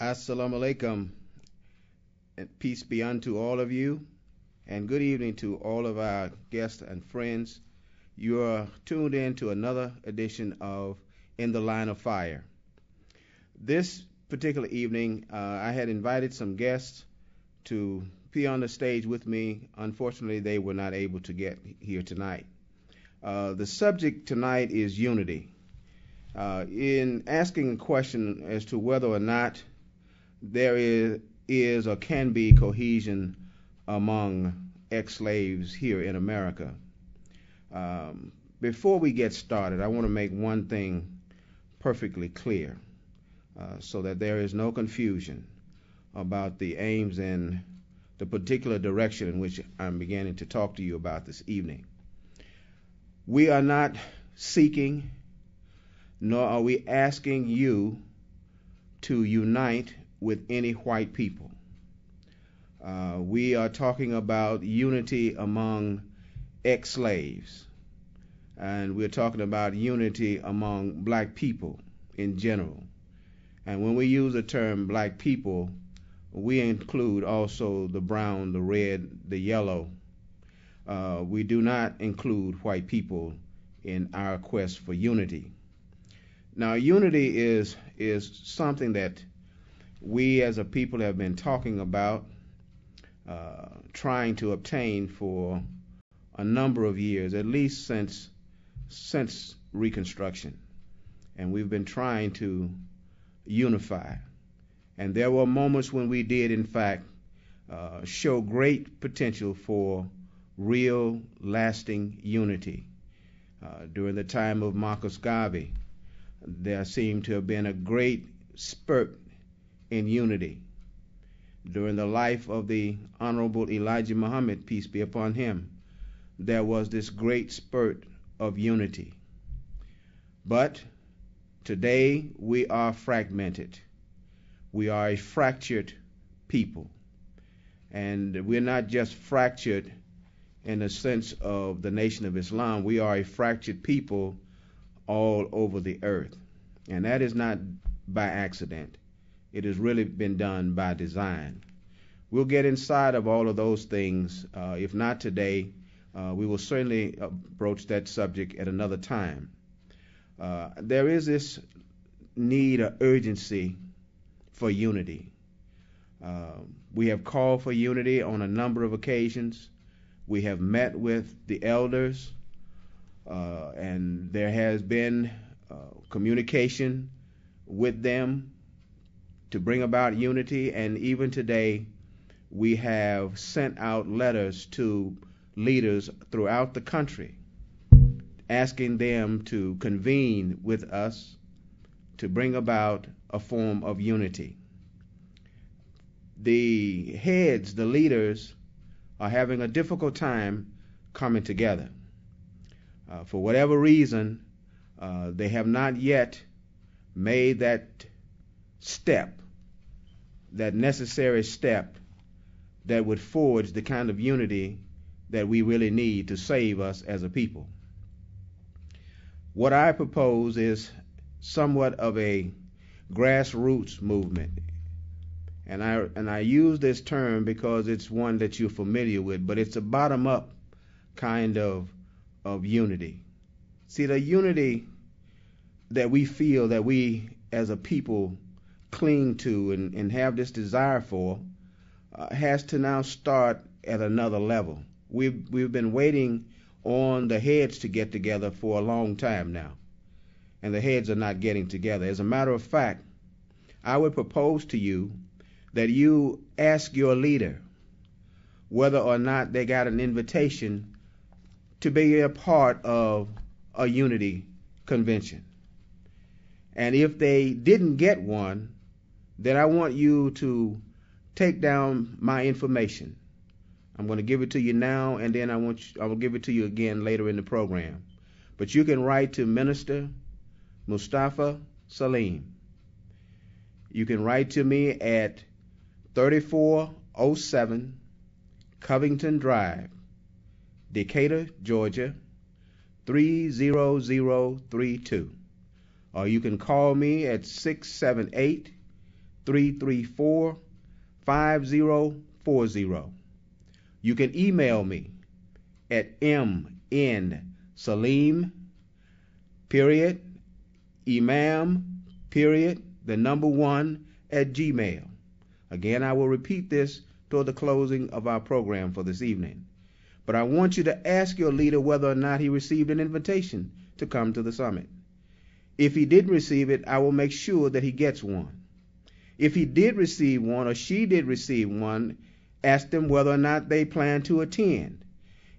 As-Salaam-Alaikum, and peace be unto all of you, and good evening to all of our guests and friends. You are tuned in to another edition of In the Line of Fire. This particular evening, I had invited some guests to be on the stage with me. Unfortunately, they were not able to get here tonight. The subject tonight is unity. In asking a question as to whether or not there is or can be cohesion among ex-slaves here in America. Before we get started, I want to make one thing perfectly clear so that there is no confusion about the aims and the particular direction in which I'm beginning to talk to you about this evening. We are not seeking, nor are we asking you to unite with any white people. We are talking about unity among ex-slaves, and we're talking about unity among black people in general. And when we use the term black people, we include also the brown, the red, the yellow. We do not include white people in our quest for unity. Now, unity is something that we as a people have been talking about, trying to obtain for a number of years, at least since Reconstruction. And we've been trying to unify. And there were moments when we did, in fact, show great potential for real, lasting unity. During the time of Marcus Garvey, there seemed to have been a great spurt in unity. During the life of the Honorable Elijah Muhammad, peace be upon him, there was this great spurt of unity. But today we are fragmented. We are a fractured people. And we're not just fractured in the sense of the Nation of Islam. We are a fractured people all over the earth. And that is not by accident. It has really been done by design. We'll get inside of all of those things. If not today, we will certainly broach that subject at another time. There is this need or urgency for unity. We have called for unity on a number of occasions. We have met with the elders, and there has been communication with them to bring about unity, and even today we have sent out letters to leaders throughout the country asking them to convene with us to bring about a form of unity. The heads, the leaders, are having a difficult time coming together. For whatever reason, they have not yet made that step, that necessary step that would forge the kind of unity that we really need to save us as a people. What I propose is somewhat of a grassroots movement. And I use this term because it's one that you're familiar with, but it's a bottom-up kind of unity. See, the unity that we feel that we as a people cling to and have this desire for has to now start at another level. We've been waiting on the heads to get together for a long time now, and the heads are not getting together. As a matter of fact, I would propose to you that you ask your leader whether or not they got an invitation to be a part of a unity convention. And if they didn't get one, then I want you to take down my information. I'm going to give it to you now, and then I will give it to you again later in the program. But you can write to Minister Mustafa Salim. You can write to me at 3407 Covington Drive, Decatur, Georgia, 30032. Or you can call me at 678 334-5040. You can email me at mnsalim, period, imam, period, the number 1 at Gmail. Again, I will repeat this toward the closing of our program for this evening. But I want you to ask your leader whether or not he received an invitation to come to the summit. If he didn't receive it, I will make sure that he gets one. If he did receive one or she did receive one, ask them whether or not they plan to attend.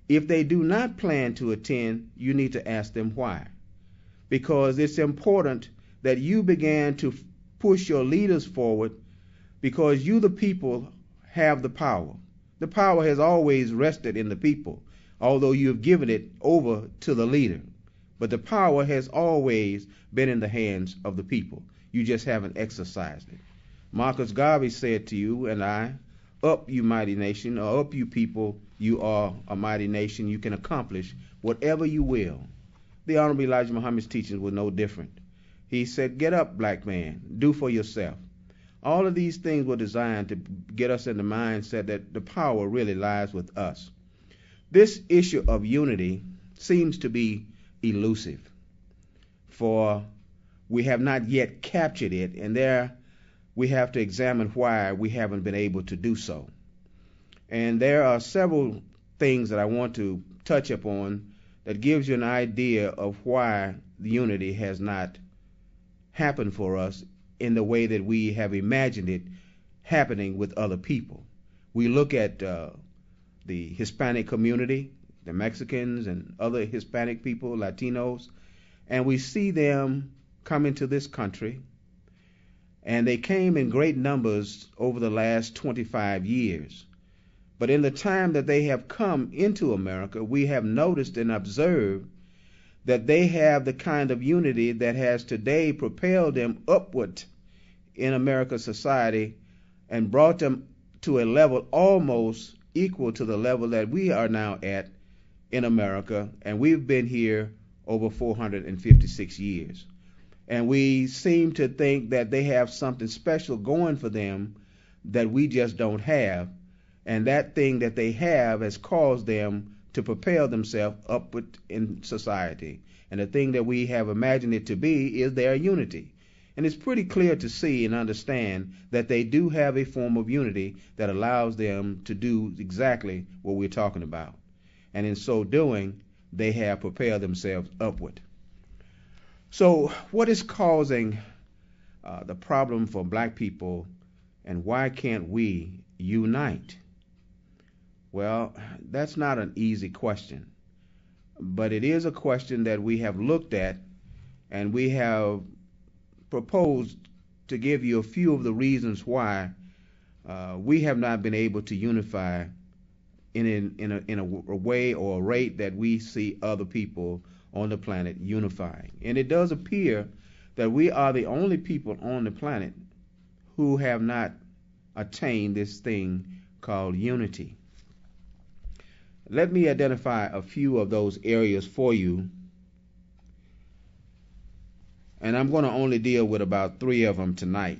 If they do not plan to attend, you need to ask them why. Because it's important that you begin to push your leaders forward, because you, the people, have the power. The power has always rested in the people, although you have given it over to the leader. But the power has always been in the hands of the people. You just haven't exercised it. Marcus Garvey said to you and I, "Up, you mighty nation," or "Up, you people, you are a mighty nation. You can accomplish whatever you will." The Honorable Elijah Muhammad's teachings were no different. He said, "Get up, black man, do for yourself." All of these things were designed to get us in the mindset that the power really lies with us. This issue of unity seems to be elusive, for we have not yet captured it, and there we have to examine why we haven't been able to do so. And there are several things that I want to touch upon that gives you an idea of why the unity has not happened for us in the way that we have imagined it happening with other people. We look at the Hispanic community, the Mexicans and other Hispanic people, Latinos, and we see them come into this country, and they came in great numbers over the last 25 years. But in the time that they have come into America, we have noticed and observed that they have the kind of unity that has today propelled them upward in America's society and brought them to a level almost equal to the level that we are now at in America, and we've been here over 456 years. And we seem to think that they have something special going for them that we just don't have, and that thing that they have has caused them to propel themselves upward in society. And the thing that we have imagined it to be is their unity. And it's pretty clear to see and understand that they do have a form of unity that allows them to do exactly what we're talking about. And in so doing, they have propelled themselves upward. So what is causing the problem for black people, and why can't we unite? Well, that's not an easy question, but it is a question that we have looked at, and we have proposed to give you a few of the reasons why we have not been able to unify in a way or a rate that we see other people on the planet unifying. And it does appear that we are the only people on the planet who have not attained this thing called unity. Let me identify a few of those areas for you, and I'm going to only deal with about 3 of them tonight.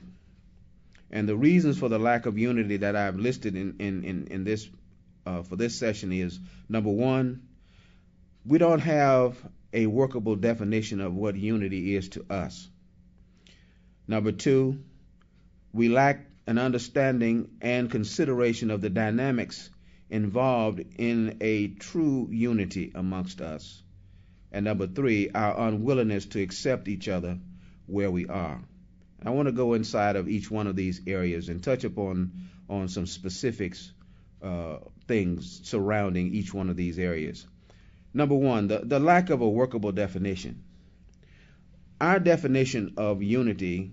And the reasons for the lack of unity that I've listed in this for this session is, number 1, we don't have a workable definition of what unity is to us. Number 2, we lack an understanding and consideration of the dynamics involved in a true unity amongst us. And number 3, our unwillingness to accept each other where we are. I want to go inside of each one of these areas and touch upon some specifics, things surrounding each one of these areas. Number 1, the lack of a workable definition. Our definition of unity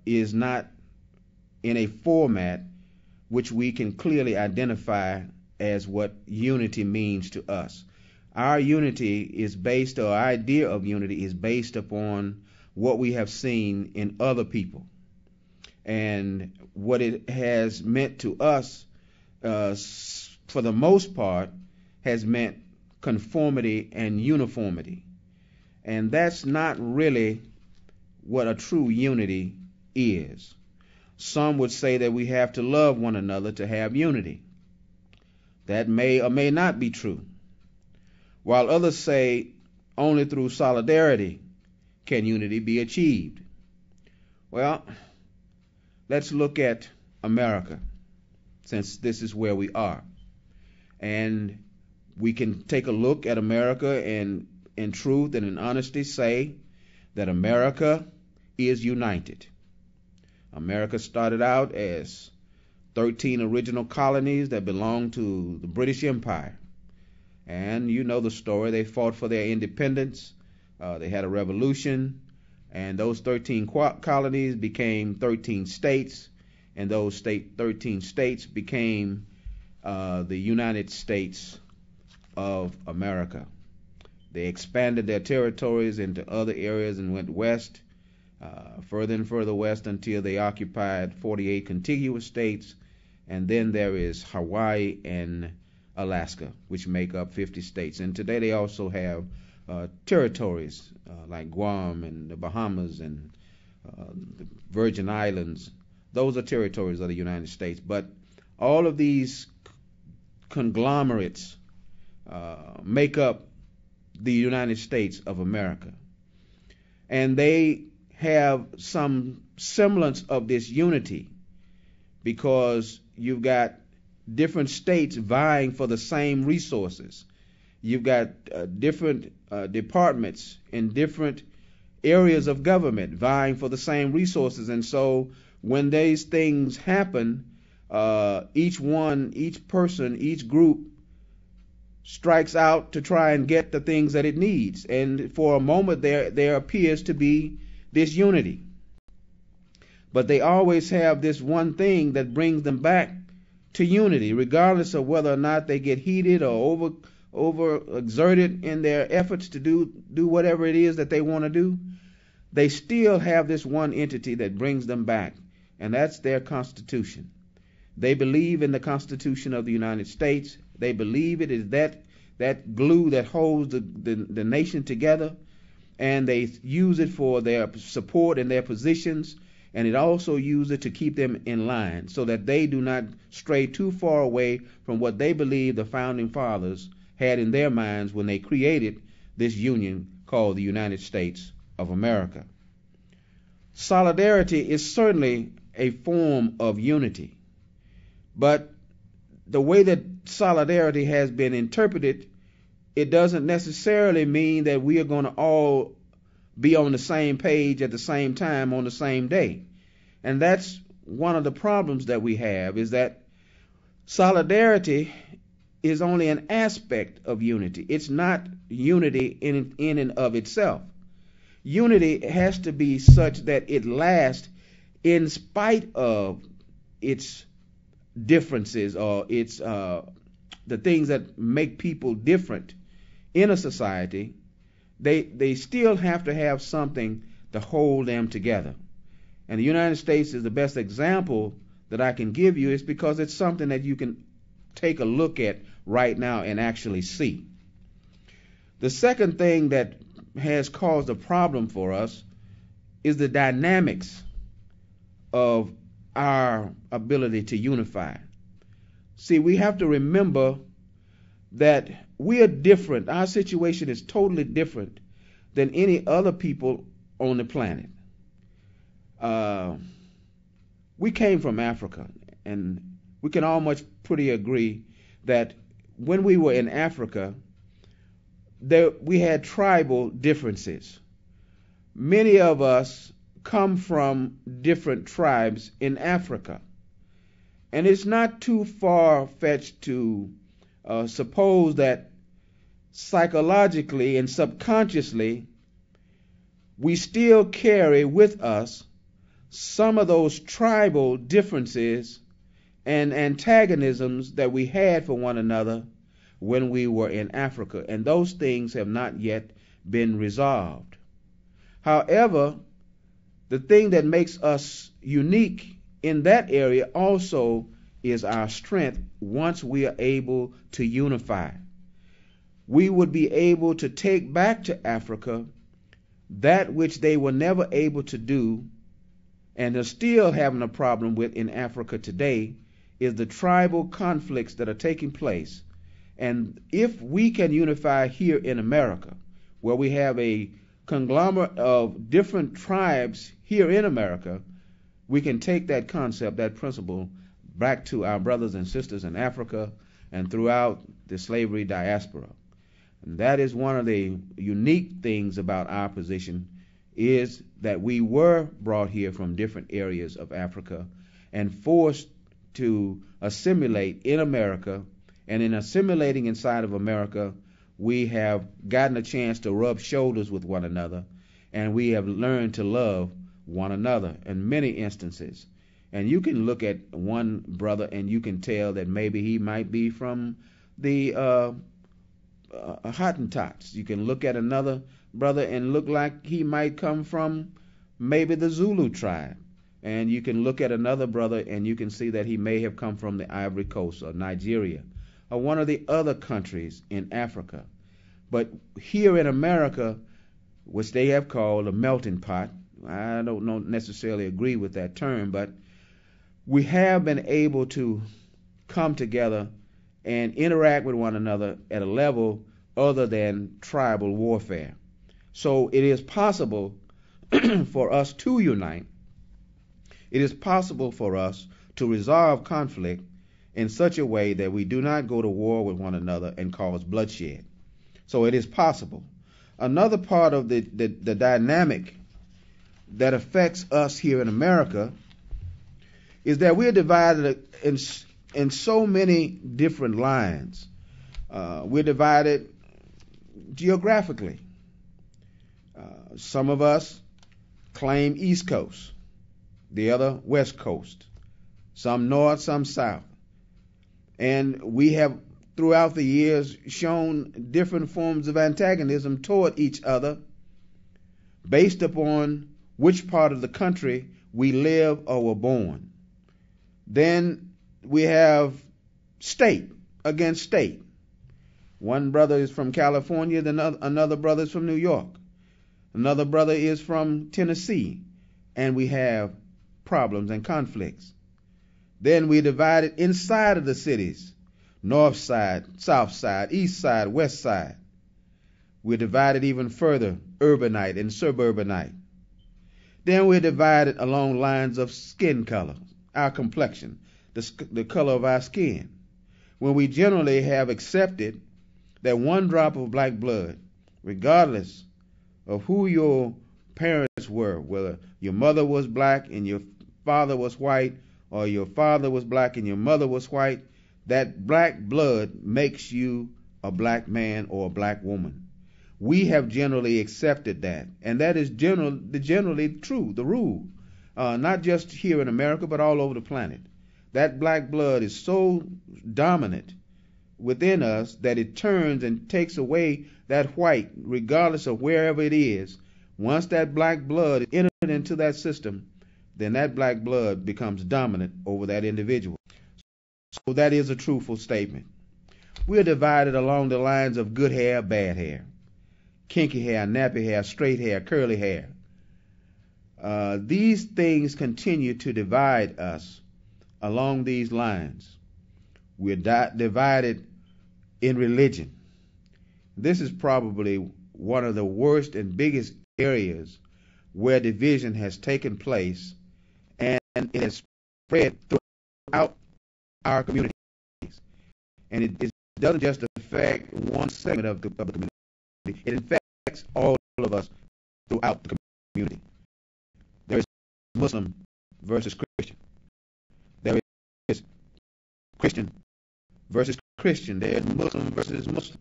is not in a format which we can clearly identify as what unity means to us. Our unity is based, or our idea of unity is based upon what we have seen in other people. And what it has meant to us, for the most part, has meant conformity and uniformity. And that's not really what a true unity is. Some would say that we have to love one another to have unity. That may or may not be true. While others say only through solidarity can unity be achieved. Well, let's look at America, since this is where we are. And we can take a look at America and in truth and in honesty say that America is united. America started out as 13 original colonies that belonged to the British Empire. And you know the story. They fought for their independence. They had a revolution. And those 13 colonies became 13 states. And those 13 states became the United States of America. They expanded their territories into other areas and went west, further and further west, until they occupied 48 contiguous states. And then there is Hawaii and Alaska, which make up 50 states. And today they also have territories like Guam and the Bahamas and the Virgin Islands. Those are territories of the United States. But all of these conglomerates make up the United States of America. And they have some semblance of this unity because you've got different states vying for the same resources. You've got different departments in different areas of government vying for the same resources. And so when these things happen, each person, each group strikes out to try and get the things that it needs. And for a moment there appears to be this unity. But they always have this one thing that brings them back to unity, regardless of whether or not they get heated or overexerted in their efforts to do whatever it is that they want to do. They still have this one entity that brings them back, and that's their Constitution. They believe in the Constitution of the United States. They believe it is that glue that holds the nation together, and they use it for their support and their positions, and it also uses it to keep them in line so that they do not stray too far away from what they believe the founding fathers had in their minds when they created this union called the United States of America. Solidarity is certainly a form of unity, but the way that solidarity has been interpreted, it doesn't necessarily mean that we are going to all be on the same page at the same time on the same day. And that's one of the problems that we have, is that solidarity is only an aspect of unity. It's not unity in and of itself. Unity has to be such that it lasts in spite of its differences or its the things that make people different in a society. They still have to have something to hold them together. And the United States is the best example that I can give you, is because it's something that you can take a look at right now and actually see. The second thing that has caused a problem for us is the dynamics of our ability to unify. See, we have to remember that we are different. Our situation is totally different than any other people on the planet. We came from Africa, and we can almost pretty agree that when we were in Africa, we had tribal differences. Many of us come from different tribes in Africa, and it's not too far-fetched to suppose that psychologically and subconsciously we still carry with us some of those tribal differences and antagonisms that we had for one another when we were in Africa, and those things have not yet been resolved. However, the thing that makes us unique in that area also is our strength once we are able to unify. We would be able to take back to Africa that which they were never able to do and are still having a problem with in Africa today is the tribal conflicts that are taking place. And if we can unify here in America, where we have a conglomerate of different tribes here in America, we can take that concept, that principle, back to our brothers and sisters in Africa and throughout the slavery diaspora. And that is one of the unique things about our position, is that we were brought here from different areas of Africa and forced to assimilate in America, and in assimilating inside of America, we have gotten a chance to rub shoulders with one another, and we have learned to love one another in many instances. And you can look at one brother and you can tell that maybe he might be from the Hottentots. You can look at another brother and look like he might come from maybe the Zulu tribe. And you can look at another brother and you can see that he may have come from the Ivory Coast or Nigeria or one of the other countries in Africa. But here in America, which they have called a melting pot, I don't necessarily agree with that term, but we have been able to come together and interact with one another at a level other than tribal warfare. So it is possible for us to unite. It is possible for us to resolve conflict in such a way that we do not go to war with one another and cause bloodshed. So it is possible. Another part of the dynamic that affects us here in America is that we're divided in so many different lines. We're divided geographically. Some of us claim East Coast, the other West Coast, some North, some South. And we have, throughout the years, shown different forms of antagonism toward each other based upon which part of the country we live or were born. Then we have state against state. One brother is from California, then another brother is from New York. Another brother is from Tennessee, and we have problems and conflicts. Then we divide it inside of the cities, north side, south side, east side, west side. We're divided even further, urbanite and suburbanite. Then we're divided along lines of skin color, our complexion, the color of our skin, when we generally have accepted that one drop of black blood, regardless of who your parents were, whether your mother was black and your father was white, or your father was black and your mother was white, that black blood makes you a black man or a black woman. We have generally accepted that, and that is generally true, the rule, not just here in America, but all over the planet. That black blood is so dominant within us that it turns and takes away that white, regardless of wherever it is. Once that black blood is entered into that system, then that black blood becomes dominant over that individual. So that is a truthful statement. We're divided along the lines of good hair, bad hair, kinky hair, nappy hair, straight hair, curly hair. These things continue to divide us along these lines. We're divided in religion. This is probably one of the worst and biggest areas where division has taken place, and it has spread throughout our communities. And it doesn't just affect one segment of the community. It affects all of us throughout the community. There is Muslim versus Christian. There is Christian versus Christian. There is Muslim versus Muslim.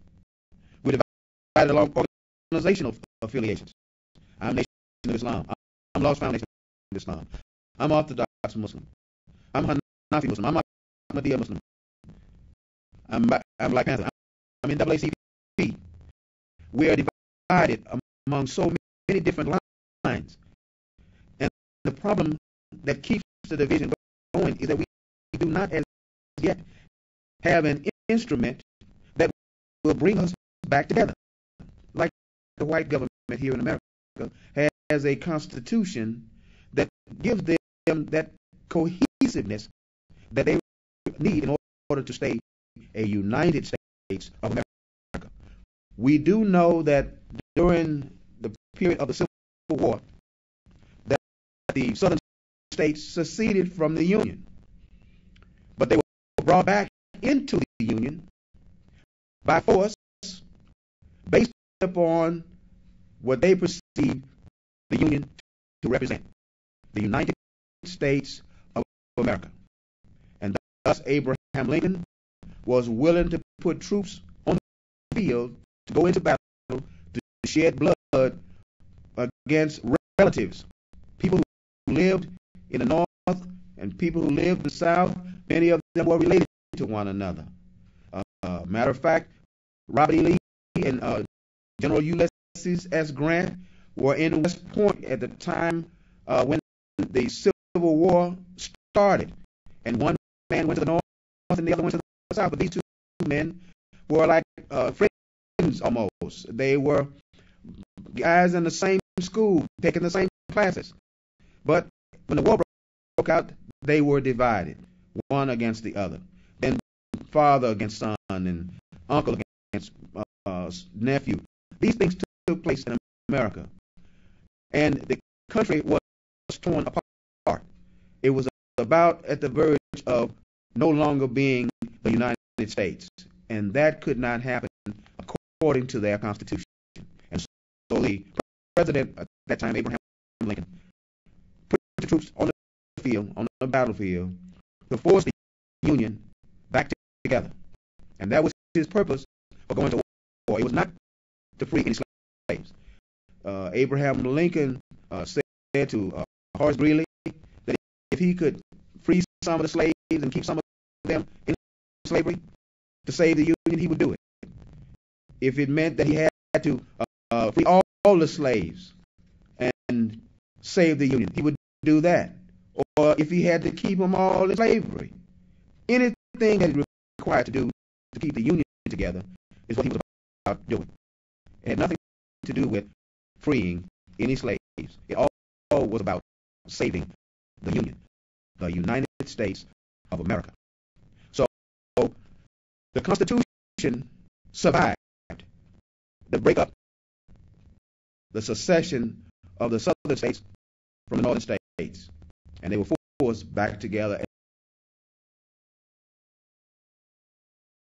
We're divided along organizational affiliations. I'm Nation of Islam. I'm Lost Foundation of Islam. I'm Orthodox Muslim. I'm Hanafi Muslim. I'm Ahmadiyya Muslim. I'm Black Panther. I'm NAACP. We are divided among so many different lines. And the problem that keeps the division going is that we do not as yet have an instrument that will bring us back together. Like the white government here in America has a constitution that gives them them that cohesiveness that they need in order to stay a United States of America. We do know that during the period of the Civil War, that the southern states seceded from the Union, but they were brought back into the Union by force based upon what they perceived the Union to represent, the United States of America. And thus Abraham Lincoln was willing to put troops on the field to go into battle, to shed blood against relatives, people who lived in the North and people who lived in the South. Many of them were related to one another. Matter of fact, Robert E. Lee and General Ulysses S. Grant were in West Point at the time when the Civil War started. And one man went to the North and the other went to the South. But these two men were like friends almost. They were guys in the same school, taking the same classes. But when the war broke out, they were divided, one against the other. Then father against son and uncle against nephew. These things took place in America. And the country was torn apart. It was about at the verge of no longer being the United States. And that could not happen according to their Constitution. And so the president at that time, Abraham Lincoln, put the troops on the field, on the battlefield, to force the Union back together. And that was his purpose for going to war. It was not to free any slaves. Abraham Lincoln said to Horace Greeley that if he could free some of the slaves and keep some of them in slavery to save the Union, he would do it. If it meant that he had to free all the slaves and save the Union, he would do that. Or if he had to keep them all in slavery, anything that he required to do to keep the Union together is what he was about doing. It had nothing to do with freeing any slaves. It all was about saving the Union, the United States of America. So the Constitution survived the breakup, the secession of the southern states from the northern states, and they were forced back together